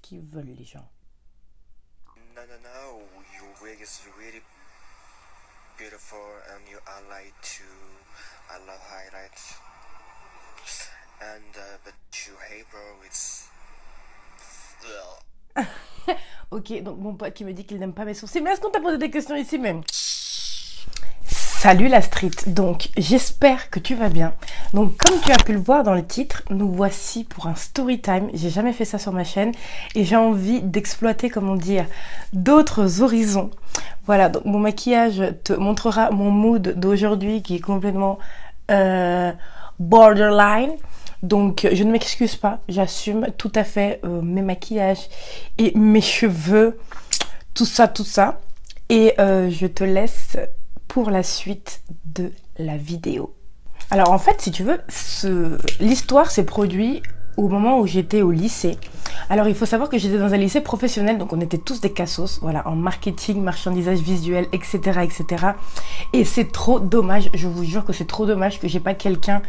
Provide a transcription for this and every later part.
qu'ils veulent les gens. No, no, no. Your wig is really beautiful, and you highlight too. I love highlights. And but your eyebrow it's. Ok, donc mon pote qui me dit qu'il n'aime pas mes sourcils. Mais est-ce qu'on t'a posé des questions ici même? Salut la street, donc j'espère que tu vas bien. Donc comme tu as pu le voir dans le titre, nous voici pour un story time. J'ai jamais fait ça sur ma chaîne et j'ai envie d'exploiter, comment dire, d'autres horizons. Voilà, donc mon maquillage te montrera mon mood d'aujourd'hui qui est complètement borderline. Donc je ne m'excuse pas, j'assume tout à fait mes maquillages et mes cheveux, tout ça. Et je te laisse pour la suite de la vidéo. Alors en fait, si tu veux, l'histoire s'est produite au moment où j'étais au lycée. Alors il faut savoir que j'étais dans un lycée professionnel, donc on était tous des cassos, voilà, en marketing, marchandisage visuel, etc. Et c'est trop dommage, je vous jure que c'est trop dommage que j'ai pas quelqu'un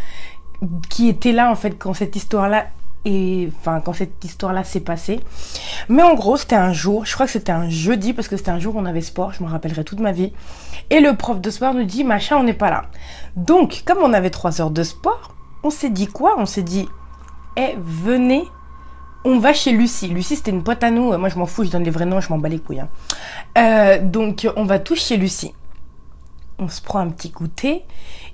qui était là en fait quand cette histoire-là s'est passée. Mais en gros, c'était un jour, je crois que c'était un jeudi, parce que c'était un jour où on avait sport, je m'en rappellerai toute ma vie. Et le prof de sport nous dit, machin, on n'est pas là. Donc, comme on avait 3 heures de sport, on s'est dit quoi? On s'est dit, venez, on va chez Lucie. Lucie, c'était une pote à nous. Moi, je m'en fous, je donne les vrais noms, je m'en bats les couilles. Donc, on va tous chez Lucie. On se prend un petit goûter.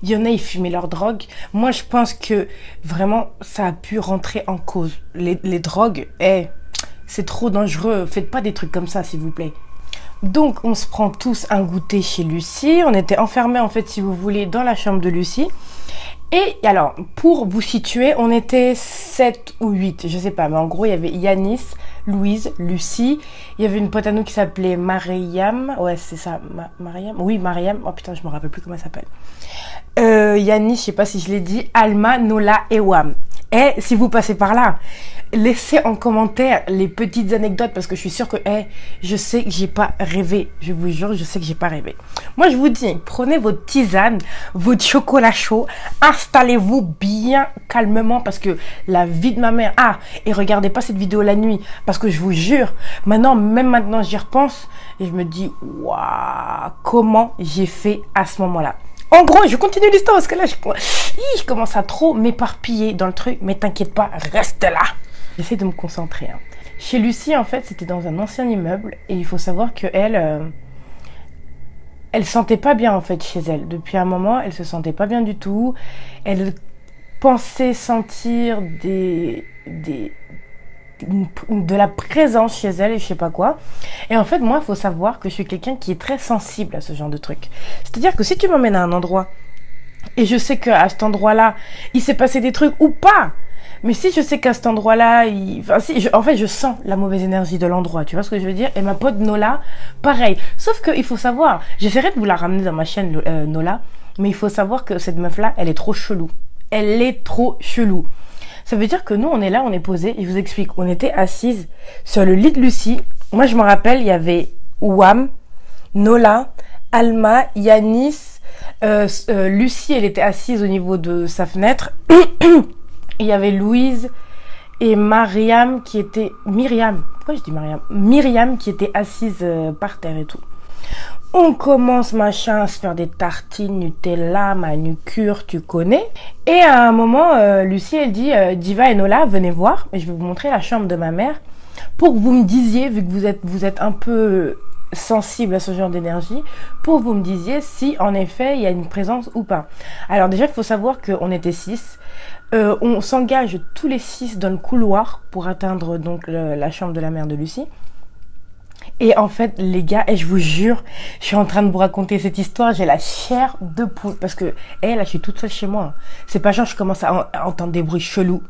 Il y en a, ils fumaient leur drogue. Moi, je pense que vraiment, ça a pu rentrer en cause. Les drogues, c'est trop dangereux. Faites pas des trucs comme ça, s'il vous plaît. Donc, on se prend tous un goûter chez Lucie. On était enfermés, en fait, si vous voulez, dans la chambre de Lucie. Et alors, pour vous situer, on était 7 ou 8, je sais pas. Mais en gros, il y avait Yanis, Louise, Lucie. Il y avait une pote à nous qui s'appelait Mariam. Ouais, c'est ça, Mariam. Oui, Mariam. Oh putain, je me rappelle plus comment elle s'appelle. Yanis, je sais pas si je l'ai dit. Alma, Nola et Wam. Et si vous passez par là, laissez en commentaire les petites anecdotes parce que je suis sûre que je sais que j'ai pas rêvé. Je vous jure, je sais que j'ai pas rêvé. Moi, je vous dis, prenez votre tisane, votre chocolat chaud, installez-vous bien calmement parce que la vie de ma mère. Ah, et regardez pas cette vidéo la nuit parce que je vous jure, même maintenant, j'y repense et je me dis, waouh, comment j'ai fait à ce moment-là. En gros, je continue l'histoire parce que là, je commence à trop m'éparpiller dans le truc. Mais t'inquiète pas, reste là. J'essaie de me concentrer. Chez Lucie, en fait, c'était dans un ancien immeuble. Et il faut savoir qu'elle, elle sentait pas bien, en fait, chez elle. Depuis un moment, elle se sentait pas bien du tout. Elle pensait sentir de la présence chez elle et je sais pas quoi. Et en fait, moi, il faut savoir que je suis quelqu'un qui est très sensible à ce genre de trucs. C'est-à-dire que si tu m'emmènes à un endroit et je sais qu'à cet endroit-là, il s'est passé des trucs ou pas, mais si je sais qu'à cet endroit-là, en fait, je sens la mauvaise énergie de l'endroit, tu vois ce que je veux dire? Et ma pote Nola, pareil. Sauf qu'il faut savoir, j'essaierai de vous la ramener dans ma chaîne Nola, mais il faut savoir que cette meuf-là, elle est trop chelou. Elle est trop chelou. Ça veut dire que nous, on est là, on est posé. Je vous explique. On était assises sur le lit de Lucie. Moi, je me rappelle, il y avait Wam, Nola, Alma, Yanis. Lucie, elle était assise au niveau de sa fenêtre. Il y avait Louise et Mariam qui était... Myriam. Pourquoi je dis Mariam? Myriam qui était assise par terre et tout. On commence machin à se faire des tartines, Nutella, manucure, tu connais. Et à un moment, Lucie, elle dit, Diva et Nola, venez voir. Et je vais vous montrer la chambre de ma mère. Pour que vous me disiez, vu que vous êtes un peu sensible à ce genre d'énergie, pour que vous me disiez si en effet il y a une présence ou pas. Alors déjà, il faut savoir qu'on était 6. On s'engage tous les 6 dans le couloir pour atteindre donc la chambre de la mère de Lucie. Et en fait, les gars, je vous jure, je suis en train de vous raconter cette histoire, j'ai la chair de poule. Parce que, là, je suis toute seule chez moi. C'est pas genre, je commence à entendre des bruits chelous.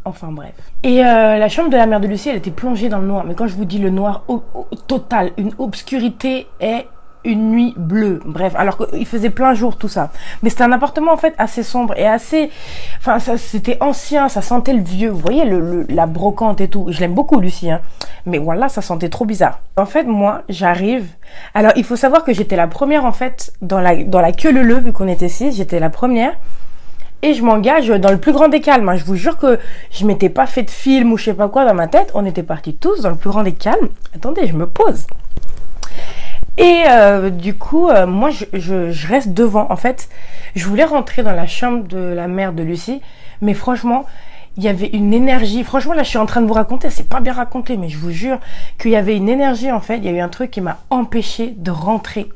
Enfin, bref. Et la chambre de la mère de Lucie, elle était plongée dans le noir. Mais quand je vous dis le noir total, une obscurité une nuit bleue. Bref, alors qu'il faisait plein jour, tout ça. Mais c'était un appartement, en fait, assez sombre et assez... Enfin, c'était ancien, ça sentait le vieux. Vous voyez, la brocante et tout. Je l'aime beaucoup, Lucie, hein. Mais voilà, ça sentait trop bizarre. En fait, moi, j'arrive... Alors, il faut savoir que j'étais la première, en fait, dans la queue leu, vu qu'on était 6, j'étais la première. Et je m'engage dans le plus grand des calmes. Hein. Je vous jure que je m'étais pas fait de film ou je sais pas quoi dans ma tête. On était partis tous dans le plus grand des calmes. Attendez, je me pose. Et du coup, moi, je reste devant. En fait, je voulais rentrer dans la chambre de la mère de Lucie. Mais franchement, il y avait une énergie. Franchement, là, je suis en train de vous raconter. C'est pas bien raconté, mais je vous jure qu'il y avait une énergie, en fait. Il y a eu un truc qui m'a empêché de rentrer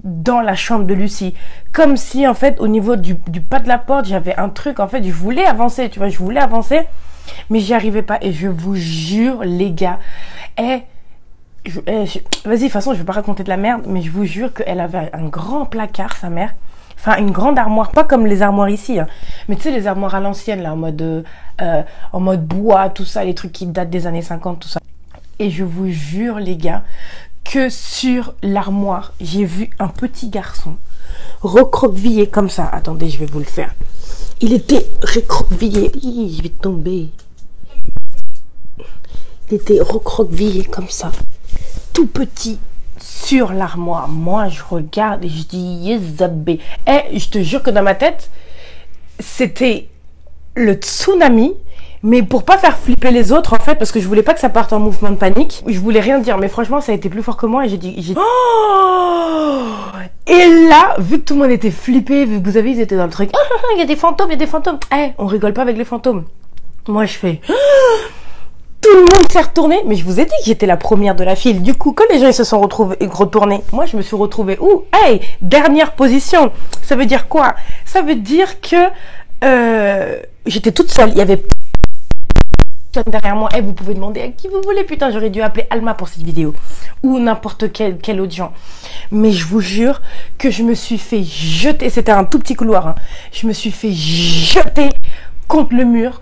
dans la chambre de Lucie. Comme si, en fait, au niveau du pas de la porte, j'avais un truc, en fait, je voulais avancer, tu vois, je voulais avancer, mais j'y arrivais pas. Et je vous jure, les gars, vas-y, de toute façon, je vais pas raconter de la merde, mais je vous jure qu'elle avait un grand placard, sa mère. Enfin, une grande armoire, pas comme les armoires ici, hein, mais tu sais, les armoires à l'ancienne, là, en mode bois, tout ça, les trucs qui datent des années 50, tout ça. Et je vous jure, les gars, que sur l'armoire, j'ai vu un petit garçon recroquevillé comme ça. Attendez, je vais vous le faire. Il était recroquevillé. Je vais tomber. Il était recroquevillé comme ça. Tout petit sur l'armoire. Moi, je regarde et je dis Yezabé. Et je te jure que dans ma tête, c'était le tsunami. Mais pour pas faire flipper les autres, en fait, parce que je voulais pas que ça parte en mouvement de panique, je voulais rien dire, mais franchement, ça a été plus fort que moi et j'ai dit, oh! Et là, vu que tout le monde était flippé, vu que vous avez, ils étaient dans le truc, il y a des fantômes, il y a des fantômes. On rigole pas avec les fantômes. Moi, je fais, tout le monde s'est retourné, mais je vous ai dit que j'étais la première de la file. Du coup, quand les gens ils se sont retournés, moi, je me suis retrouvée où? Dernière position. Ça veut dire quoi? Ça veut dire que j'étais toute seule. Il y avait derrière moi, vous pouvez demander à qui vous voulez, putain, j'aurais dû appeler Alma pour cette vidéo, ou n'importe quel autre gens, mais je vous jure que je me suis fait jeter, c'était un tout petit couloir, hein. Je me suis fait jeter contre le mur,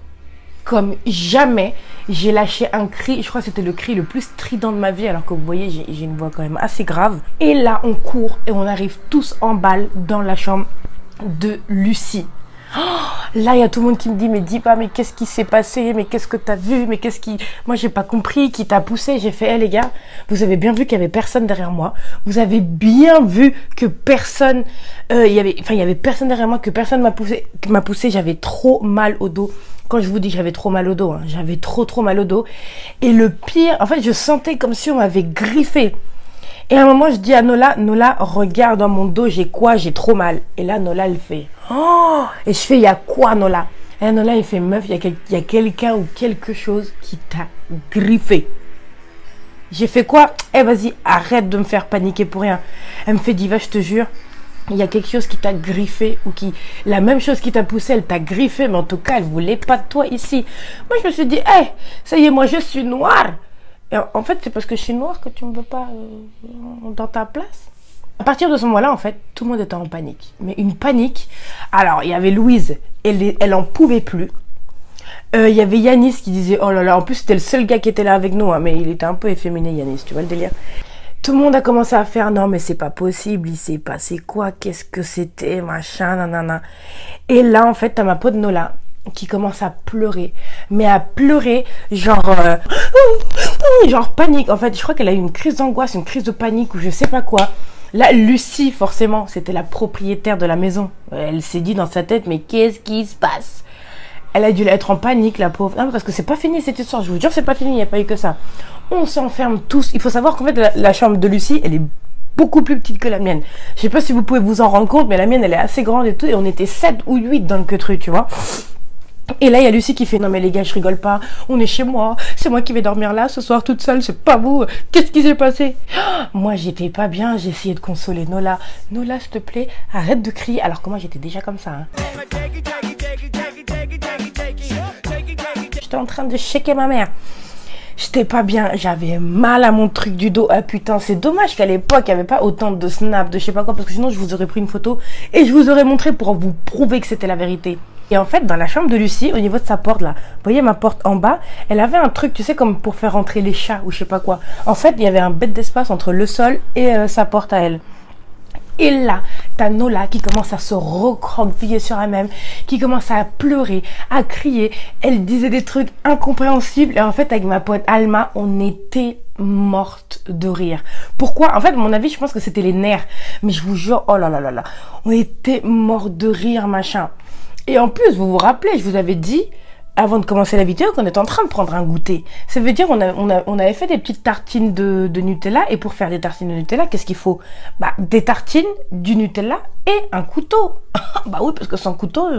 comme jamais. J'ai lâché un cri, je crois que c'était le cri le plus strident de ma vie, alors que vous voyez, j'ai une voix quand même assez grave, et là, on court, et on arrive tous en balle dans la chambre de Lucie. Là, il y a tout le monde qui me dit, mais dis pas, mais qu'est-ce qui s'est passé? Mais qu'est-ce que t'as vu? Mais qu'est-ce qui... Moi, j'ai pas compris, qui t'a poussé? J'ai fait, les gars, vous avez bien vu qu'il y avait personne derrière moi. Vous avez bien vu que personne... il y avait personne derrière moi, que personne m'a poussé. J'avais trop mal au dos. Quand je vous dis que j'avais trop mal au dos, hein, j'avais trop mal au dos. Et le pire, en fait, je sentais comme si on m'avait griffé. Et à un moment, je dis à Nola, regarde dans mon dos, j'ai quoi? J'ai trop mal. Et là, Nola, elle fait, oh! Et je fais, il y a quoi, Nola? Et là, Nola, il fait, meuf, il y a quelqu'un ou quelque chose qui t'a griffé. J'ai fait quoi? Vas-y, arrête de me faire paniquer pour rien. Elle me fait, Diva, je te jure, il y a quelque chose qui t'a griffé ou qui... La même chose qui t'a poussé, elle t'a griffé, mais en tout cas, elle voulait pas de toi ici. Moi, je me suis dit, ça y est, moi, je suis noire. Et en fait, c'est parce que je suis noire que tu me veux pas dans ta place. À partir de ce moment-là, en fait, tout le monde était en panique. Mais une panique. Alors, il y avait Louise, elle en pouvait plus. Il y avait Yanis qui disait, oh là là, en plus, c'était le seul gars qui était là avec nous, hein, mais il était un peu efféminé, Yanis, tu vois le délire. Tout le monde a commencé à faire, non, mais c'est pas possible, il s'est passé quoi, qu'est-ce que c'était, machin, nanana. Et là, en fait, t'as ma pote Nola qui commence à pleurer, mais à pleurer genre panique. En fait, je crois qu'elle a eu une crise d'angoisse, une crise de panique ou je sais pas quoi. Là, Lucie, forcément, c'était la propriétaire de la maison. Elle s'est dit dans sa tête, mais qu'est-ce qui se passe? Elle a dû être en panique, la pauvre. Non, parce que c'est pas fini cette histoire, je vous jure, c'est pas fini, il n'y a pas eu que ça. On s'enferme tous. Il faut savoir qu'en fait, la chambre de Lucie, elle est beaucoup plus petite que la mienne. Je sais pas si vous pouvez vous en rendre compte, mais la mienne, elle est assez grande et tout, et on était 7 ou 8 dans le queutru, tu vois. Et là, il y a Lucie qui fait, non mais les gars, je rigole pas, on est chez moi, c'est moi qui vais dormir là ce soir toute seule, c'est pas vous, qu'est-ce qui s'est passé? Moi, j'étais pas bien, j'ai essayé de consoler Nola. Nola, s'il te plaît, arrête de crier, alors que moi, j'étais déjà comme ça. Hein. J'étais en train de shaker ma mère. J'étais pas bien, j'avais mal à mon truc du dos. Ah putain, c'est dommage qu'à l'époque, il n'y avait pas autant de snaps, de je sais pas quoi, parce que sinon, je vous aurais pris une photo et je vous aurais montré pour vous prouver que c'était la vérité. Et en fait, dans la chambre de Lucie, au niveau de sa porte là, vous voyez ma porte en bas, elle avait un truc, tu sais, comme pour faire rentrer les chats ou je sais pas quoi. En fait, il y avait un bête d'espace entre le sol et sa porte à elle. Et là, t'as Nola qui commence à se recroqueviller sur elle-même, qui commence à pleurer, à crier. Elle disait des trucs incompréhensibles. Et en fait, avec ma pote Alma, on était morte de rire. Pourquoi? En fait, à mon avis, je pense que c'était les nerfs. Mais je vous jure, oh là là là là, on était morte de rire, machin. Et en plus, vous vous rappelez, je vous avais dit, avant de commencer la vidéo, qu'on était en train de prendre un goûter. Ça veut dire on avait fait des petites tartines de Nutella. Et pour faire des tartines de Nutella, qu'est-ce qu'il faut? Bah, des tartines, du Nutella et un couteau. Bah oui, parce que sans couteau,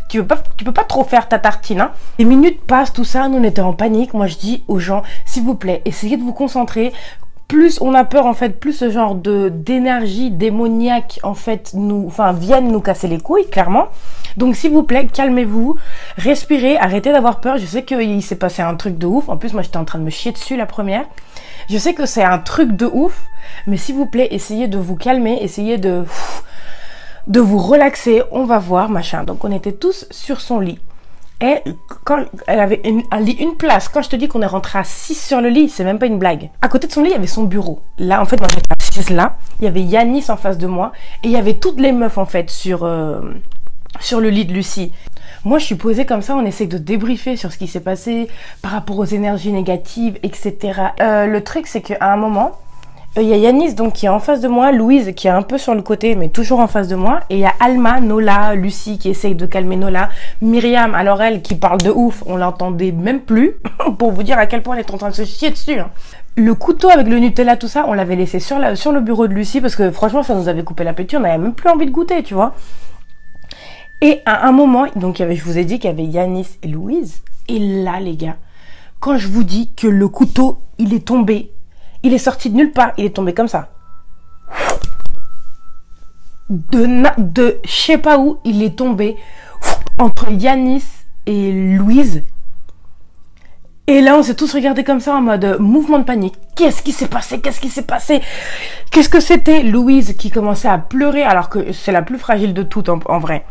tu peux pas trop faire ta tartine. Hein. Les minutes passent, tout ça, nous on était en panique. Moi je dis aux gens, s'il vous plaît, essayez de vous concentrer. Plus on a peur, en fait, plus ce genre d'énergie démoniaque, en fait, viennent nous casser les couilles, clairement. Donc, s'il vous plaît, calmez-vous, respirez, arrêtez d'avoir peur. Je sais qu'il s'est passé un truc de ouf. En plus, moi, j'étais en train de me chier dessus la première. Je sais que c'est un truc de ouf, mais s'il vous plaît, essayez de vous calmer, essayez de vous relaxer. On va voir, machin. Donc, on était tous sur son lit. Et quand elle avait une place, quand je te dis qu'on est rentré à 6 sur le lit, c'est même pas une blague. À côté de son lit, il y avait son bureau. Là, en fait, moi j'étais assise là. Il y avait Yanis en face de moi. Et il y avait toutes les meufs, en fait, sur le lit de Lucie. Moi, je suis posée comme ça, on essaie de débriefer sur ce qui s'est passé par rapport aux énergies négatives, etc. Le truc, c'est qu'à un moment, il y a Yanis donc qui est en face de moi, Louise qui est un peu sur le côté mais toujours en face de moi, et il y a Alma, Nola, Lucie qui essaye de calmer Nola, Myriam, alors elle qui parle de ouf, on l'entendait même plus pour vous dire à quel point elle est en train de se chier dessus. Hein. Le couteau avec le Nutella, tout ça, on l'avait laissé sur le bureau de Lucie parce que franchement ça nous avait coupé l'appétit, on n'avait même plus envie de goûter, tu vois. Et à un moment, donc je vous ai dit qu'il y avait Yanis et Louise, et là les gars, quand je vous dis que le couteau, il est tombé, il est sorti de nulle part, il est tombé comme ça. De je sais pas où, il est tombé entre Yanis et Louise. Et là, on s'est tous regardés comme ça en mode mouvement de panique. Qu'est-ce qui s'est passé? Qu'est-ce qui s'est passé? Qu'est-ce que c'était? Louise qui commençait à pleurer alors que c'est la plus fragile de toutes en vrai.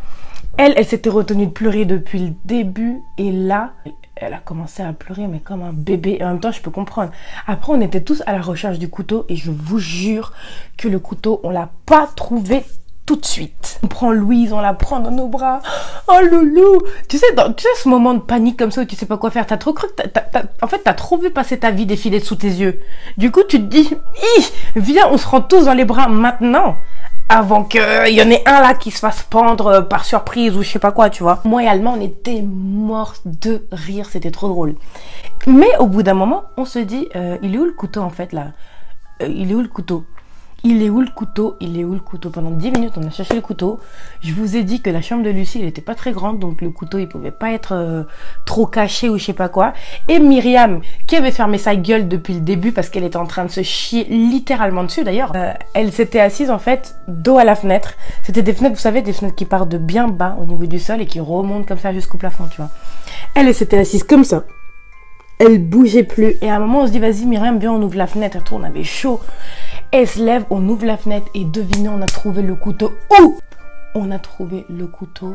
Elle s'était retenue de pleurer depuis le début et là... Elle a commencé à pleurer, mais comme un bébé. Et en même temps, je peux comprendre. Après, on était tous à la recherche du couteau. Et je vous jure que le couteau, on l'a pas trouvé tout de suite. On prend Louise, on la prend dans nos bras. Oh, loulou. Tu sais ce moment de panique comme ça où tu sais pas quoi faire. T'as trop cru que en fait, t'as trop vu passer ta vie défiler sous tes yeux. Du coup, tu te dis, viens, on se rend tous dans les bras maintenant. Avant qu'il y en ait un là qui se fasse pendre par surprise ou je sais pas quoi, tu vois. Moi et Alma, on était morts de rire, c'était trop drôle. Mais au bout d'un moment, on se dit, il est où le couteau en fait là? Il est où le couteau? Il est où le couteau? Il est où le couteau? Pendant 10 minutes, on a cherché le couteau. Je vous ai dit que la chambre de Lucie, elle était pas très grande, donc le couteau, il pouvait pas être trop caché ou je sais pas quoi. Et Myriam, qui avait fermé sa gueule depuis le début parce qu'elle était en train de se chier littéralement dessus d'ailleurs, elle s'était assise en fait dos à la fenêtre. C'était des fenêtres, vous savez, des fenêtres qui partent de bien bas au niveau du sol et qui remontent comme ça jusqu'au plafond, tu vois. Elle s'était assise comme ça. Elle bougeait plus. Et à un moment, on se dit, vas-y Myriam, viens, on ouvre la fenêtre. Et tout, on avait chaud. Elle se lève, on ouvre la fenêtre et devinez, on a trouvé le couteau. Où? On a trouvé le couteau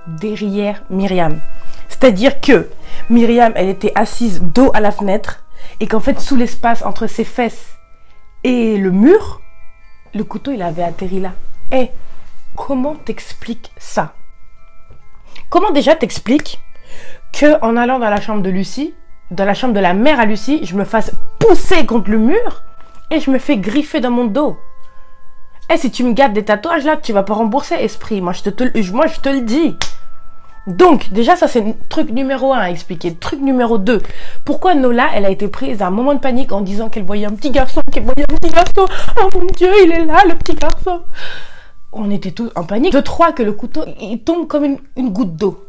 derrière Myriam. C'est-à-dire que Myriam, elle était assise dos à la fenêtre et qu'en fait, sous l'espace entre ses fesses et le mur, le couteau, il avait atterri là. Eh, comment t'expliques ça? Comment déjà t'expliques que en allant dans la chambre de Lucie, dans la chambre de la mère à Lucie, je me fasse pousser contre le mur et je me fais griffer dans mon dos? Eh, si tu me gâtes des tatouages là, tu vas pas rembourser, esprit. Moi, je te le dis. Donc, déjà, ça, c'est truc numéro 1 à expliquer. Truc numéro 2. Pourquoi Nola, elle a été prise d'un moment de panique en disant qu'elle voyait un petit garçon, Oh mon Dieu, il est là, le petit garçon. On était tous en panique. De 3, que le couteau, il tombe comme une goutte d'eau.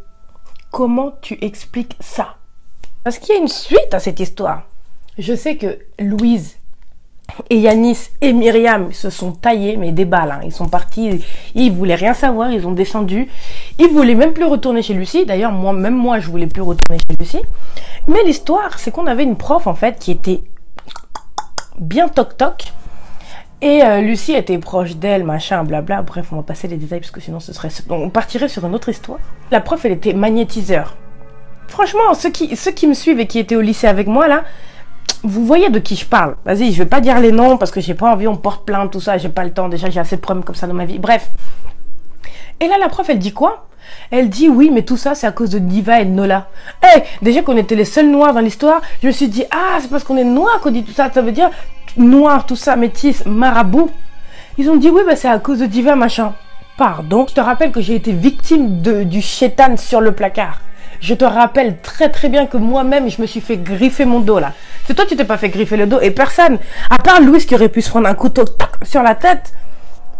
Comment tu expliques ça? Parce qu'il y a une suite à cette histoire. Je sais que Louise et Yanis et Myriam se sont taillés, mais des balles. Hein. Ils sont partis, ils voulaient rien savoir, ils ont descendu. Ils voulaient même plus retourner chez Lucie. D'ailleurs, même moi, je voulais plus retourner chez Lucie. Mais l'histoire, c'est qu'on avait une prof, en fait, qui était bien toc-toc. Et Lucie était proche d'elle, machin, blabla. Bref, on va passer les détails, parce que sinon, on partirait sur une autre histoire. La prof, elle était magnétiseur. Franchement, ceux qui me suivent et qui étaient au lycée avec moi, là, vous voyez de qui je parle. Vas-y, je vais pas dire les noms parce que j'ai pas envie, on porte plainte, tout ça, j'ai pas le temps. Déjà, j'ai assez de problèmes comme ça dans ma vie. Bref. Et là, la prof, elle dit quoi? Elle dit, oui, mais tout ça, c'est à cause de Diva et de Nola. Eh, déjà qu'on était les seuls noirs dans l'histoire, je me suis dit, ah, c'est parce qu'on est noirs qu'on dit tout ça. Ça veut dire noir, tout ça, métis, marabout. Ils ont dit, oui, bah, c'est à cause de Diva, machin. Pardon. Je te rappelle que j'ai été victime du chétan sur le placard. Je te rappelle très très bien que moi-même, je me suis fait griffer mon dos là. C'est toi, tu t'es pas fait griffer le dos et personne, à part Louis qui aurait pu se prendre un couteau sur la tête,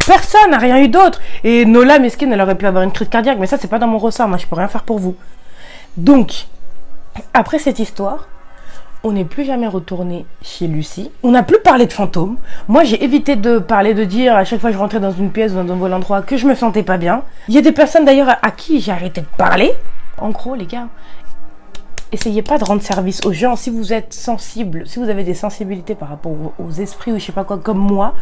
personne n'a rien eu d'autre. Et Nola, mesquine, elle aurait pu avoir une crise cardiaque, mais ça, c'est pas dans mon ressort. Moi, je peux rien faire pour vous. Donc, après cette histoire, on n'est plus jamais retourné chez Lucie. On n'a plus parlé de fantômes. Moi, j'ai évité de parler, de dire à chaque fois que je rentrais dans une pièce ou dans un nouvel endroit que je me sentais pas bien. Il y a des personnes d'ailleurs à qui j'ai arrêté de parler. En gros, les gars, essayez pas de rendre service aux gens. Si vous êtes sensible, si vous avez des sensibilités par rapport aux esprits ou je sais pas quoi, comme moi,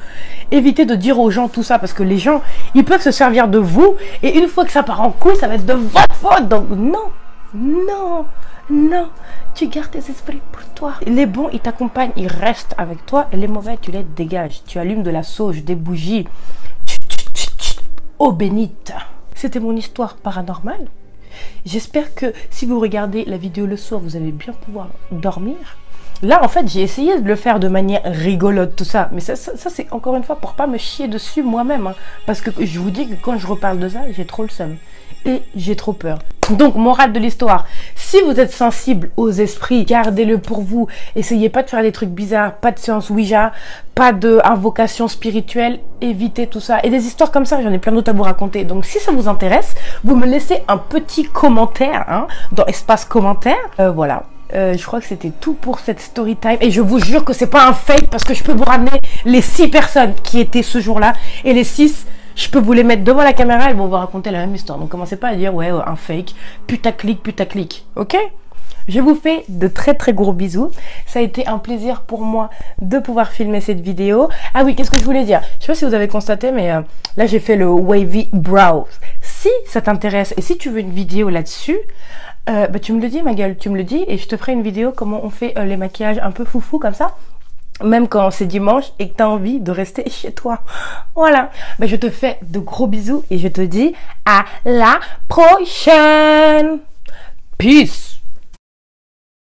évitez de dire aux gens tout ça parce que les gens, ils peuvent se servir de vous et une fois que ça part en couille, ça va être de votre faute. Donc non, non, non, tu gardes tes esprits pour toi. Les bons, ils t'accompagnent, ils restent avec toi et les mauvais, tu les dégages. Tu allumes de la sauge, des bougies. Oh bénite. C'était mon histoire paranormale. J'espère que si vous regardez la vidéo le soir, vous allez bien pouvoir dormir. Là, en fait, j'ai essayé de le faire de manière rigolote, tout ça. Mais ça c'est encore une fois pour pas me chier dessus moi-même. Hein, parce que je vous dis que quand je reparle de ça, j'ai trop le seum. Et j'ai trop peur. Donc, morale de l'histoire. Si vous êtes sensible aux esprits, gardez-le pour vous. Essayez pas de faire des trucs bizarres. Pas de séance Ouija. Pas d'invocation spirituelle. Évitez tout ça. Et des histoires comme ça, j'en ai plein d'autres à vous raconter. Donc, si ça vous intéresse, vous me laissez un petit commentaire hein, dans espace commentaire. Voilà. Je crois que c'était tout pour cette story time. Et je vous jure que c'est pas un fake parce que je peux vous ramener les 6 personnes qui étaient ce jour-là. Et les 6... je peux vous les mettre devant la caméra, elles vont vous raconter la même histoire. Donc commencez pas à dire ouais un fake, putaclic, ok? Je vous fais de très très gros bisous. Ça a été un plaisir pour moi de pouvoir filmer cette vidéo. Ah oui, qu'est-ce que je voulais dire? Je sais pas si vous avez constaté, mais là j'ai fait le wavy brows. Si ça t'intéresse et si tu veux une vidéo là-dessus, bah, tu me le dis ma gueule, tu me le dis et je te ferai une vidéo comment on fait les maquillages un peu foufou comme ça. Même quand c'est dimanche et que tu as envie de rester chez toi. Voilà. Ben, je te fais de gros bisous et je te dis à la prochaine. Peace.